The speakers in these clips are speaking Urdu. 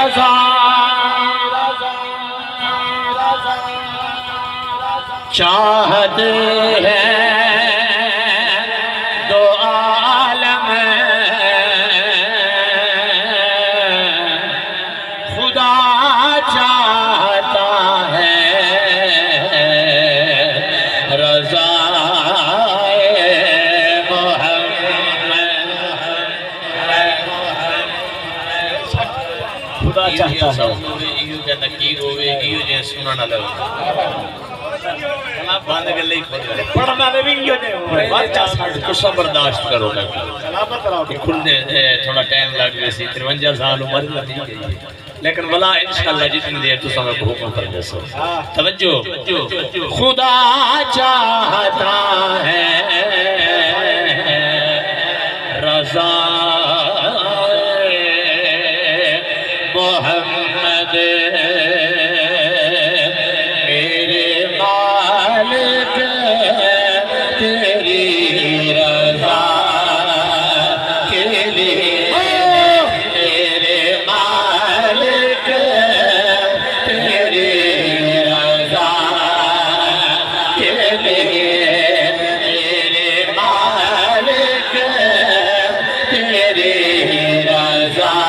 رضا چاہتے ہیں دو عالم خدا چاہتا ہے رضا خدا چاہتا ہے ایو جا نکیر ہوئے ایو جا سننا نہ لگا باندھ کر لئی کھول گئے پڑھنا لے بھی ایو جا ہوئے کچھ برداشت کرو کہ کھلنے تھوڑا ٹائم لگ گئے سی 53 سال عمر لگی گئی لیکن ولا انشاءاللہ جتنی دیر تو سمیں کو حکم کر جیسو توجہ خدا چاہتا ہے رضا محمد میرے مالک تیری رضا کے لیے میرے مالک تیری رضا کے لیے میرے مالک تیری رضا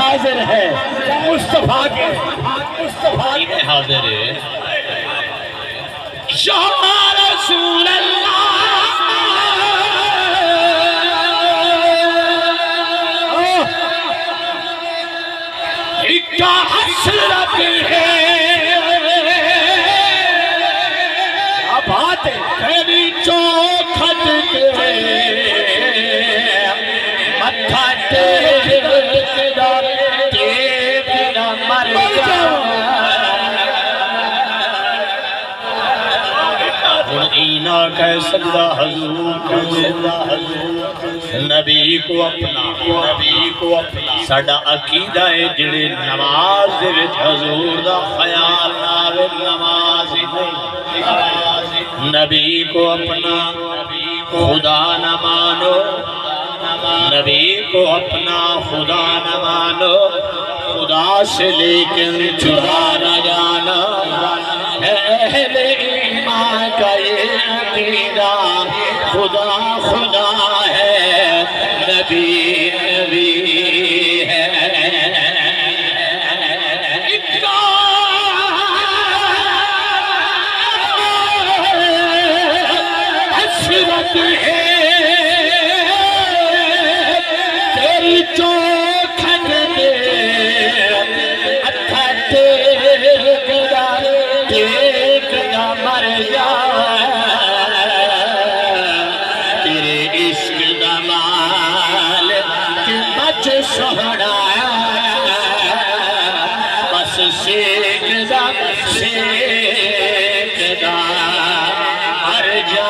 حاضر ہے مصطفیٰ کے حاضر ہے یا رسول اللہ ایک حسرت ہے کیا بات ہے تیری چوکھٹ پہ متھا اینا کہہ سجدہ حضور نبی کو اپنا ساڑا عقیدہ ہے جڑے نماز دے وچ حضور دا خیال ناوے نماز نہیں نبی کو اپنا خدا نہ مانو نبی کو اپنا خدا نہ مانو خدا سے لیکن جدا نہ جانا اہل ایمان کا یہ عقیدہ خدا خدا ہے نبی نبی ہے حسرت ہے چوکھٹ دے اتھا ٹیک دا مر جا تیرے عشق دا مال کہ بچ سوڑا بس سیک دا مر جا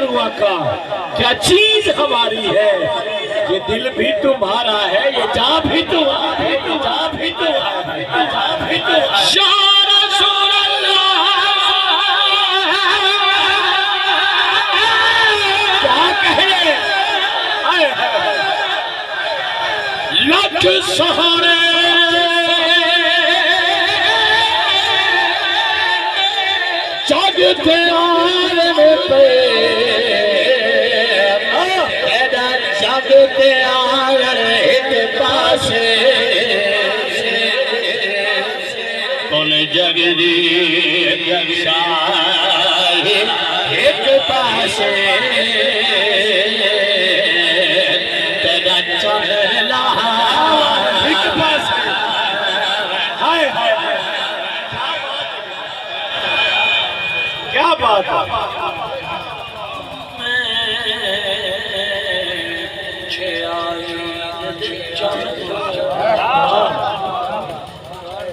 کروں آقا کیا چیز ہماری ہے، یہ دل بھی تمہارا ہے، یہ جاں بھی تمہارا ہے، یہ جاں بھی تمہارا ہے، یہ جاں بھی تمہارا ہے۔ یا رسول اللہ کیا کہے لکھ سہارے جگتے عالم پہ، ایڈا جگتے عالم ایک پاسے، کل جگ دی شاہی ایک پاسے، تیرا چڑھنا ایک پاسے۔ ہائے ہائے کیا بات ہے،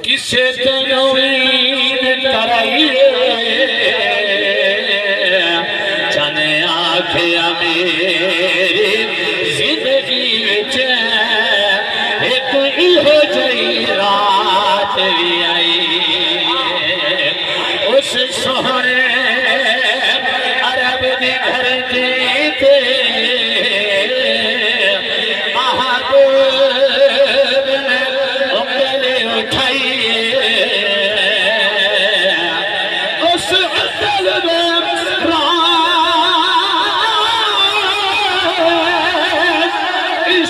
کسے تنوین کرائیے چنے آکھیا میری زندگی وچ ایک الہو جئی رات بھی آئی، اس سہرے عرب دی دھرتی تے محبوب نے انگلی اٹھائی، اس عدل میں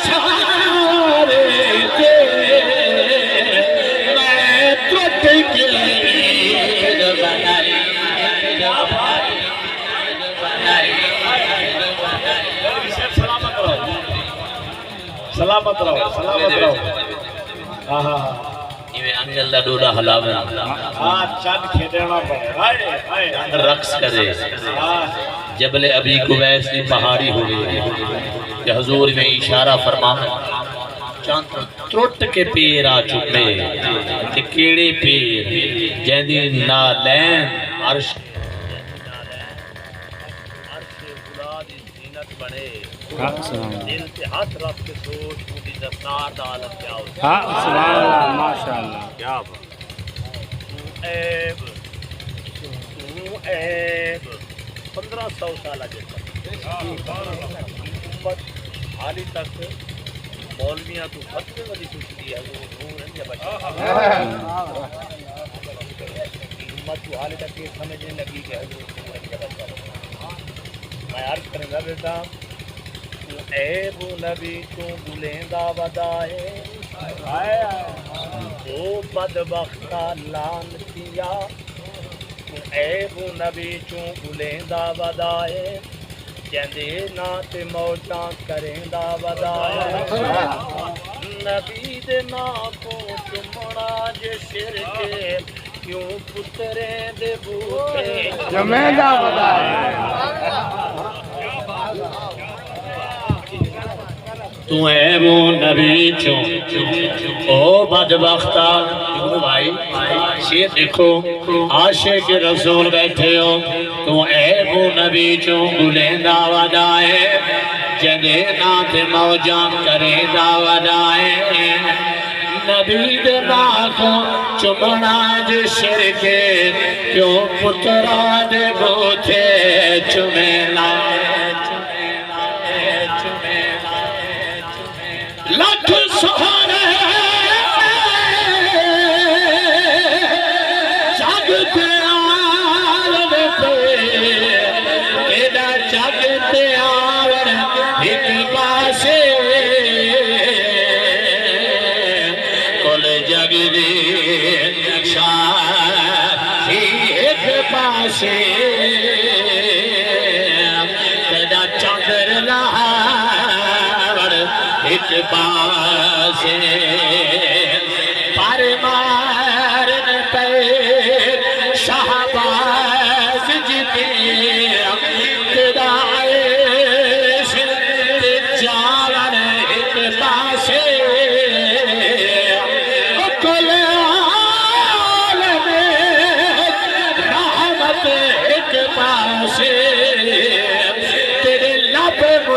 اشارے تے میں ترٹ کے عید بنائی، سلامت رہو، سلامت رہو۔ یہ انگل دا ڈوڈا ہلاوے چند کھیڑنا پڑے، رقص کرے، جبل ابی قبیس کی پہاڑی ہوئے کہ حضور میں اشارہ فرمائے چاند ترٹ کے پیر آ چکے کہ کیڑے پیر جیندی نالین عرش بنے دل سے ہاتھ رکھ کے سوچ پوری زفتار دا عالم کیا ہوتا ہے۔ سبحان اللہ ماشاءاللہ کیا بات تو عیب 1500 سالہ جیسا امت حالی تک مولویاں تو فتوے والی پوچھتی ہے وہ نور ہے بچہ امت تو حالی تک یہ سمجھنے لگی کہ حضور نور ہے بچہ۔ میں عرض کریں گا بیٹا تو عیب نبی تو بلیندہ ودائے او بدبختہ لانتیا تو عیب نبی چوں بلیندہ ودائے جندے نات موجاں کریندہ ودائے نبی دے نا کو چمڑا جے سر کے کیوں پترے دے بوتے جمیدہ ودائے تو اے وہ نبی چوں او بدبختہ بھائی یہ دیکھو عاشق رسول بیٹھے ہو تو اے وہ نبی چوں گلیندہ ودائے جدے نات موجان کرے دا ودائے نبی دے ناکو چمڑا جے شر کے کیوں پترا دے گوتھے چمینا لکھ سہارے جگتے عالم پہ ایڈا جگتے عالم ایک پاسے کل جگ دی شاہی ایک پاسے ایڈا چاندر ایک پاسے پر مارن پہ شہباز جتے تدائش جالن ایک پاسے کل عالم رحمت ایک پاسے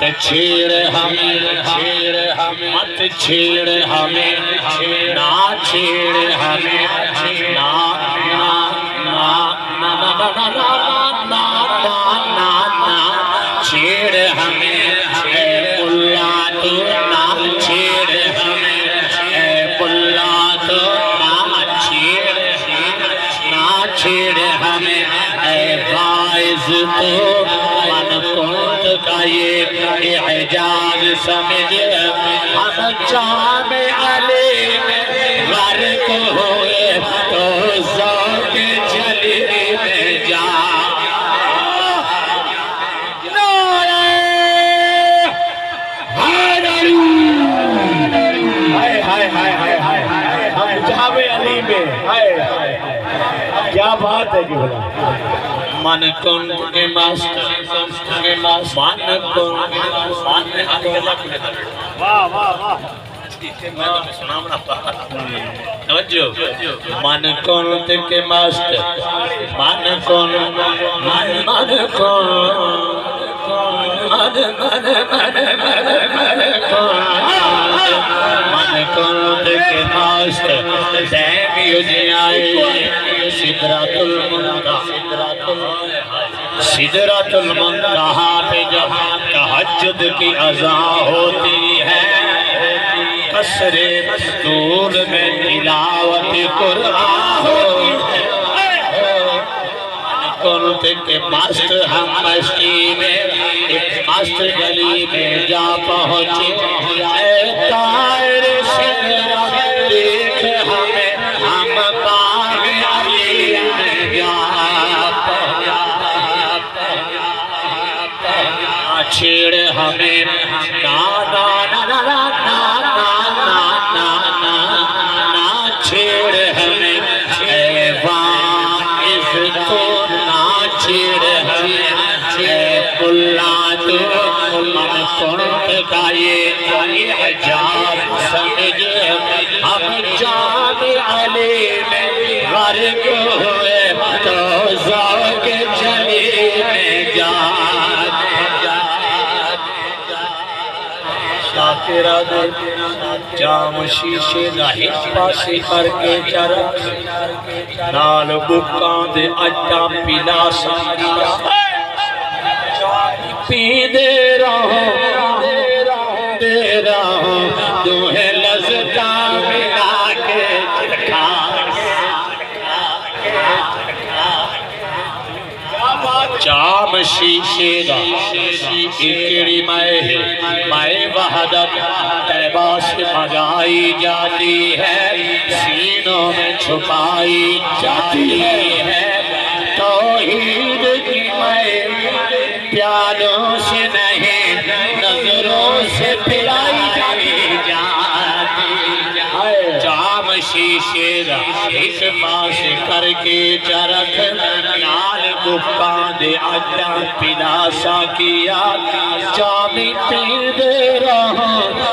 مت چھیڑ ہمیں مت چھیڑ ہمیں نہ چھیڑ ہمیں نہ چھیڑ ہمیں اے ملا تو نہ چھیڑ ہمیں اے ملا تو نہ چھیڑ ہمیں اے باعث تو من کنت کا یہ اعجاز سمجھ ہم جامع علی میں غرق ہوئے تو ذوق جلی میں جا ہم جامع علی میں کیا بات ہے کہ بھلا من کن کے ماسٹر من کن واہ واہ واہ من کن کے ماسٹر من کن من کن کے ماسٹر دیم یجیائی سدرۃ المنتہا پہ جب تہجد کی اذان ہوتی ہے قصر مستور میں تلاوت قرآن ہوتی ہے کنت کے مست ہم مستی میں ایک مست گلی میں جا پہنچے اے طائر شہرہ دیکھ ہمیں ہم باغ علی میں جا چھیڑ ہمیں نا چھیڑ ہمیں اے واعظ تو نا چھیڑ ہمیں اے ملا تو من کنت کا یہ اعجاز سمجھ ہم جامع علی میں غرق ہوئے تو ذوق جلی میں جا شاکرہ دے جام شیشے دا ہچ پاسے کر کے چرک نال بکاں دے اجا پلا سانگیا پی دے رہو دوہیں لذتا ملا کے چکھا جام شیشے دا اکڑی مائے ہے مائے وحدت طیبہ سے مگائی جاتی ہے سینوں میں چھپائی جاتی ہے توحید کی مائے پیالوں سے نہیں نظروں سے پلائی جاتی جام شیشے دا اس پاس کر کے چرک نال بکاں دے اجا پلا سا کیا جامی پی دے رہو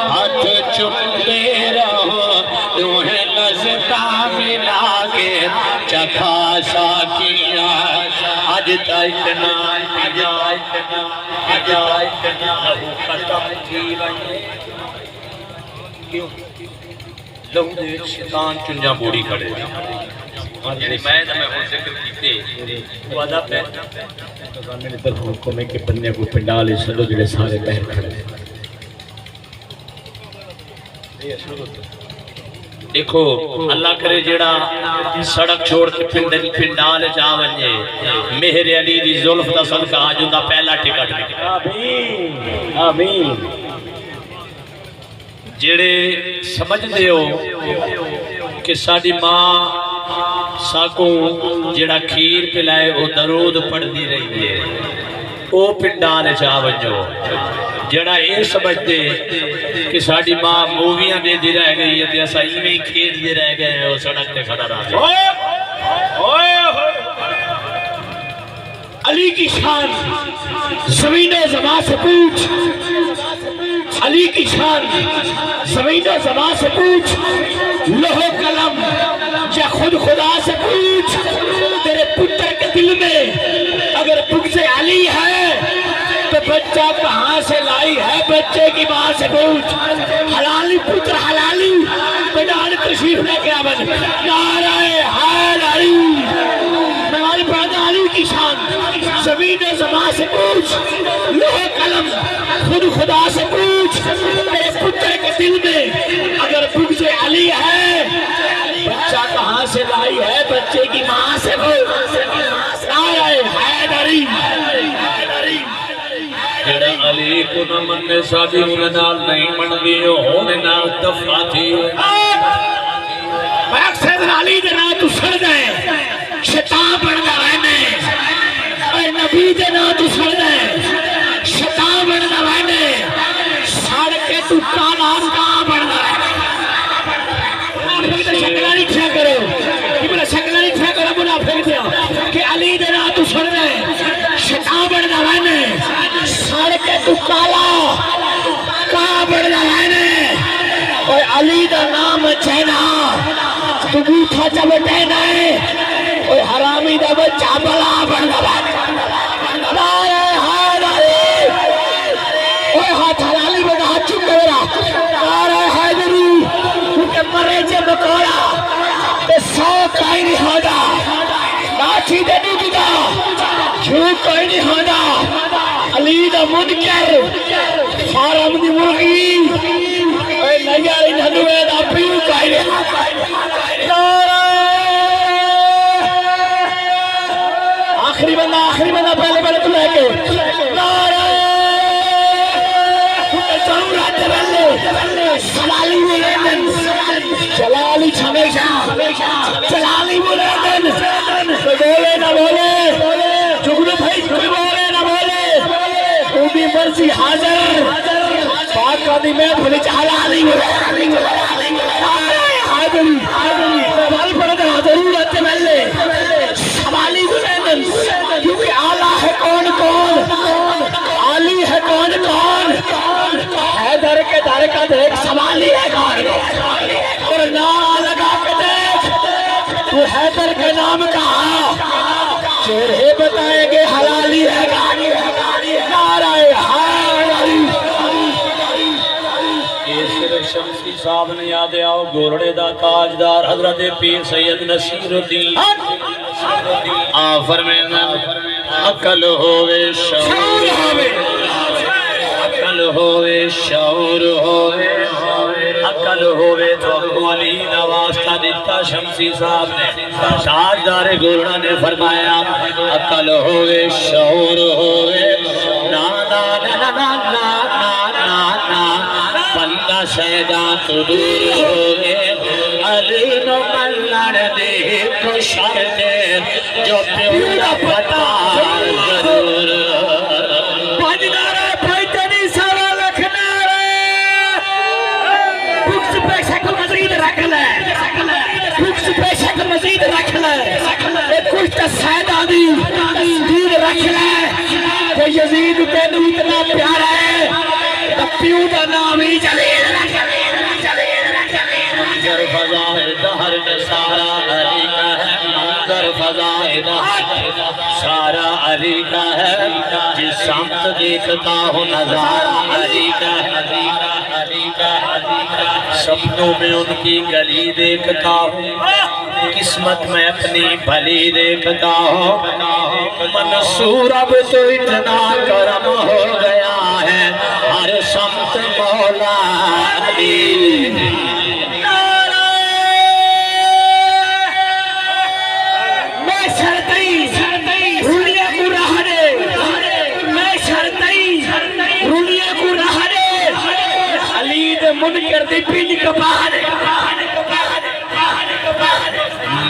ہاتھ چپ دے رہو تمہیں لذتا ملا کے چکھا سا کیا آج تک نا لہو ختم تھی بنے کیوں لہو دے شیطان چنجا بوڑی کھڑے یعنی میں ہوں ذکر کیتے وہ عذاب ہے میں نے طرف حکم ہے کہ بننے کو پنڈال سلو جڑے سارے بہر کھڑے دیکھو اللہ کرے جڑا سڑک چھوڑ کے پنڈال جا ونجے مہر علی دی زلف دا صدقہ آج ان دا پہلا ٹکٹ نکلا آمین آمین جڑے سمجھ دے ہو کہ ساڑی ماں ساکوں جڑا کھیر پلائے وہ درود پڑھ دی رہی ہے وہ پنڈال جا ونجو جڑا یہ سمجھ دے کہ ساڑی ماں موویاں دے دی رہ گئی ہے ایسا ہی میں کھیل دی رہ گئے ہیں وہ سڑک تے کھڑا رہا ہے علی کی شان زمین و زمان سے پوچھ علی کی شان زمین و زمان سے پوچھ لوح قلم یا خود خدا سے پوچھ تیرے پتر کے دل میں اگر بغض علی ہے تو بچہ کہاں سے لائی لائی ہے بچے کی ماں سے پوچھ حلالی پتر حلالی بیٹان تشریف لے کے آبن نعرہ حیدری میوال پڑھنا علی کی شان زمین و زمان سے پوچھ لوہ قلم خود خدا سے پوچھ میرے پتر کے دل میں اگر بغض علی ہے بچہ کہاں سے لائی ہے بچے کی ماں سے پوچھ نعرہ حیدری جڑا علی کو نہ مننے سادی انہیں نال نہیں من دیو ہونے نال دفعہ تھی مقصد علی دے نا تو سڑ گئے شیطان بڑھنا رہنے اے نبی دے نا تو سڑ گئے شیطان بڑھنا رہنے سڑ کے تو کالا کہاں بڑھنا رہنے شکلہ نہیں ٹھیا کرو کہ بلا شکلہ نہیں ٹھیا کرو منافق دیا کہ علی دے نا تو سڑ گئے شیطان بڑھنا رہنے سڑ کے تو کالا کہاں بڑھنا رہنے اور علی دا نام چینا تو بوٹھا چا بٹینا ہے اور حرامی دا بچہ بلا بڑھنا رہنے نعرہ حیدری اور ہاتھ حلالی بڑھا ہاتھ چک کرا نعرہ حیدری کیونکہ مرے جے مکوڑا تے سو کائی نہیں ہودا لاٹھی دے نہیں دیدا جھوٹ کوئی نہیں ہودا علی دا منکر فارم دی مرغی اے نگاری نھنوے دا پیو کائی نہیں نعرہ آخری بندہ پہلے تو لے کے نعرہ ضرورت بلے سلالی مولیدن جلالی ہمیشہ جلالی مولیدن کوئی بولے نہ بولے جگنو بھائی کوئی بولے نہ بولے تو بھی مرضی حاضر پاک کا دی میں بھلی جلالی مولیدن حاضری مال پڑھتا ضرورت بلے سوالی مولیدن کیونکہ آلہ ہے کون کون علی ہے کون کون حیدر کے در کا دیکھ سوالی ہے کون اور نعرہ لگا کے دیکھ تو حیدر کے نام کہا چہرے بتائیں گے حلالی ہے نعرہ حیدری یہ صرف شمسی صاحب نے یاد آؤ گورڑے دا تاجدار حضرت پیر سید نصیر الدین فرمینا عقل ہوئے شعور ہوئے عقل ہوئے شعور ہوئے عقل ہوئے تو علی دا واسطہ دیتا شمسی صاحب نے تاجدار گورڑا نے فرمایا عقل ہوئے شعور ہوئے نا نا نا نا نا نا نا بندہ شہدان تو دور ہوئے علی نو ملڑ دے کو شر دے جو پیوڑا پتا ضرور پانچ نعرہ پھائتنی سوا لکھ نعرہ بکس پہ شکل مزید رکھ لے بکس پہ شکل مزید رکھ لے ایک کچھ تا سیدہ دی دید رکھ لے کہ یزید تینو اتنا پیارا ہے پیو دا نام ہی جلیل رکھ لے منظر فضائے دہر میں سارا علی کا ہے منظر فضائے دہر سارا علی کا ہے جس سمت دیکھتا ہوں نظارہ علی کا سپنوں میں ان کی گلی دیکھتا ہوں قسمت میں اپنی بھلی دیکھتا ہوں منصور اب تو اتنا کرم ہو گیا ہے ہر سمت مولا علی منکر دی پینی کپانے